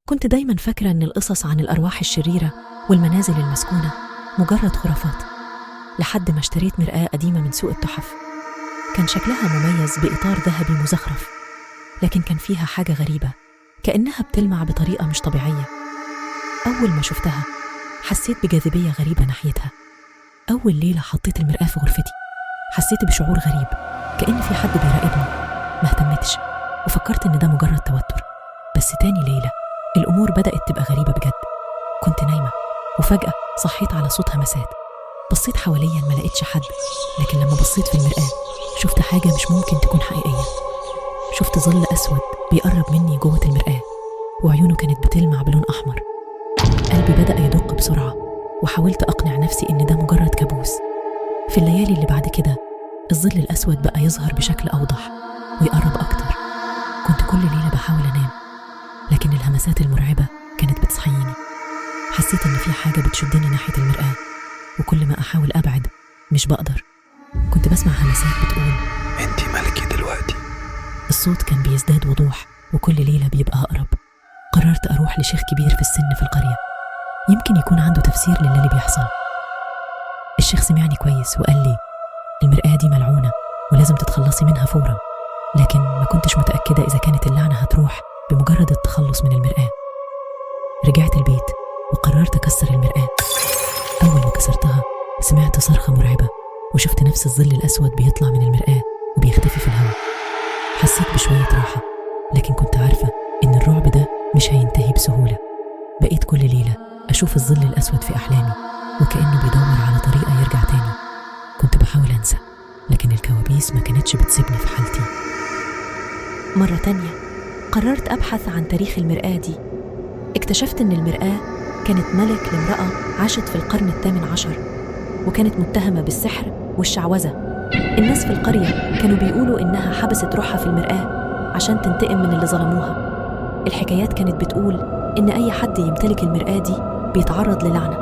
كنت دايما فاكرة إن القصص عن الأرواح الشريرة والمنازل المسكونة مجرد خرافات، لحد ما اشتريت مرآة قديمة من سوق التحف. كان شكلها مميز بإطار ذهبي مزخرف، لكن كان فيها حاجة غريبة، كأنها بتلمع بطريقة مش طبيعية. أول ما شفتها حسيت بجاذبية غريبة ناحيتها. أول ليلة حطيت المرآة في غرفتي حسيت بشعور غريب، كأن في حد بيراقبني. ما اهتمتش وفكرت إن ده مجرد توتر. بس تاني ليلة الأمور بدأت تبقى غريبة بجد. كنت نايمة وفجأة صحيت على صوت همسات. بصيت حواليا ما لقيتش حد، لكن لما بصيت في المرآة شفت حاجة مش ممكن تكون حقيقية. شفت ظل أسود بيقرب مني جوه المرآة، وعيونه كانت بتلمع بلون أحمر. قلبي بدأ يدق بسرعة، وحاولت أقنع نفسي إن ده مجرد كابوس. في الليالي اللي بعد كده الظل الأسود بقى يظهر بشكل أوضح ويقرب أكتر. كنت كل ليلة بحاول أنام، لكن الهمسات المرعبة كانت بتصحيني. حسيت إن في حاجة بتشدني ناحية المرآة، وكل ما أحاول أبعد مش بقدر. كنت بسمع همسات بتقول انتي ملكي دلوقتي. الصوت كان بيزداد وضوح، وكل ليلة بيبقى أقرب. قررت أروح لشيخ كبير في السن في القرية، يمكن يكون عنده تفسير للي بيحصل. الشيخ سمعني كويس وقال لي المرآة دي ملعونة ولازم تتخلصي منها فورا، لكن ما كنتش متأكدة إذا كانت اللعنة هتروح بمجرد التخلص من المرآة. رجعت البيت وقررت أكسر المرآة. أول ما كسرتها سمعت صرخة مرعبة، وشفت نفس الظل الأسود بيطلع من المرآة وبيختفي في الهواء. حسيت بشوية راحة، لكن كنت عارفة إن الرعب ده مش هينتهي بسهولة. بقيت كل ليلة أشوف الظل الأسود في أحلامي، وكأنه بيدور على طريقة يرجع تاني. كنت بحاول أنسى، لكن الكوابيس ما كانتش بتسيبني في حالتي. مرة تانية قررت أبحث عن تاريخ المرآة دي. اكتشفت إن المرآة كانت ملك لامرأة عاشت في القرن ال18، وكانت متهمة بالسحر والشعوذة. الناس في القرية كانوا بيقولوا إنها حبست روحها في المرآة عشان تنتقم من اللي ظلموها. الحكايات كانت بتقول إن أي حد يمتلك المرآة دي بيتعرض للعنة،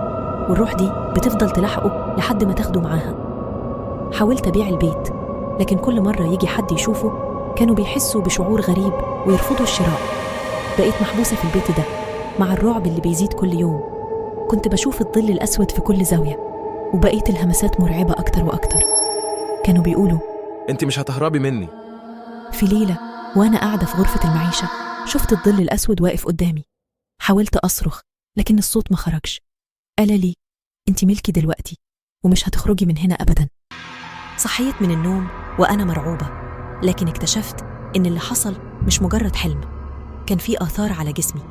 والروح دي بتفضل تلاحقه لحد ما تاخده معاها. حاولت أبيع البيت، لكن كل مرة يجي حد يشوفه كانوا بيحسوا بشعور غريب ويرفضوا الشراء. بقيت محبوسة في البيت ده مع الرعب اللي بيزيد كل يوم. كنت بشوف الظل الأسود في كل زاوية، وبقيت الهمسات مرعبة أكتر وأكتر. كانوا بيقولوا انتي مش هتهربي مني. في ليلة وأنا قاعدة في غرفة المعيشة شفت الظل الأسود واقف قدامي. حاولت أصرخ لكن الصوت ما خرجش. قال لي انتي ملكي دلوقتي ومش هتخرجي من هنا أبدا. صحيت من النوم وأنا مرعوبة، لكن اكتشفت إن اللي حصل مش مجرد حلم. كان في آثار على جسمي،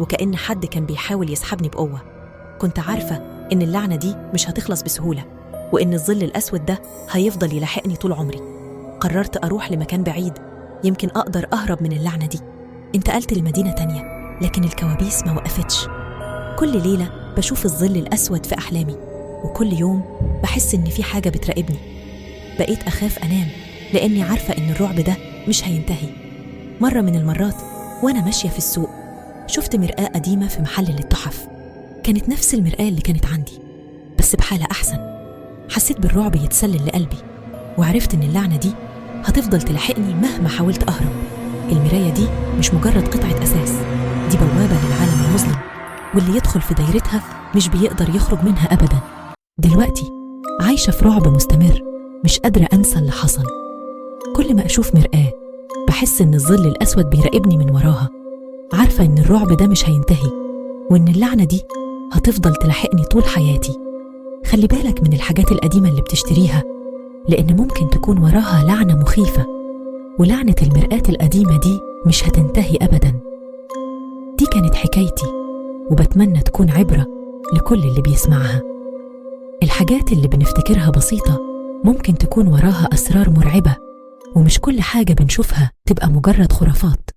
وكأن حد كان بيحاول يسحبني بقوة. كنت عارفة إن اللعنة دي مش هتخلص بسهولة، وإن الظل الأسود ده هيفضل يلاحقني طول عمري. قررت أروح لمكان بعيد، يمكن أقدر أهرب من اللعنة دي. انتقلت لمدينة تانية، لكن الكوابيس ما وقفتش. كل ليلة بشوف الظل الأسود في أحلامي، وكل يوم بحس إن في حاجة بتراقبني. بقيت أخاف أنام لأني عارفة إن الرعب ده مش هينتهي. مرة من المرات وأنا ماشية في السوق شفت مرآة قديمة في محل للتحف. كانت نفس المرآة اللي كانت عندي، بس بحالة أحسن. حسيت بالرعب يتسلل لقلبي، وعرفت إن اللعنة دي هتفضل تلاحقني مهما حاولت أهرب. المراية دي مش مجرد قطعة أساس، دي بوابة للعالم المظلم، واللي يدخل في دايرتها مش بيقدر يخرج منها أبدا. دلوقتي عايشة في رعب مستمر، مش قادرة أنسى اللي حصل. كل ما أشوف مرآة بحس إن الظل الأسود بيراقبني من وراها. عارفة إن الرعب ده مش هينتهي، وإن اللعنة دي هتفضل تلاحقني طول حياتي. خلي بالك من الحاجات القديمة اللي بتشتريها، لأن ممكن تكون وراها لعنة مخيفة، ولعنة المرآة القديمة دي مش هتنتهي أبدا. دي كانت حكايتي، وبتمنى تكون عبرة لكل اللي بيسمعها. الحاجات اللي بنفتكرها بسيطة ممكن تكون وراها أسرار مرعبة، ومش كل حاجة بنشوفها تبقى مجرد خرافات.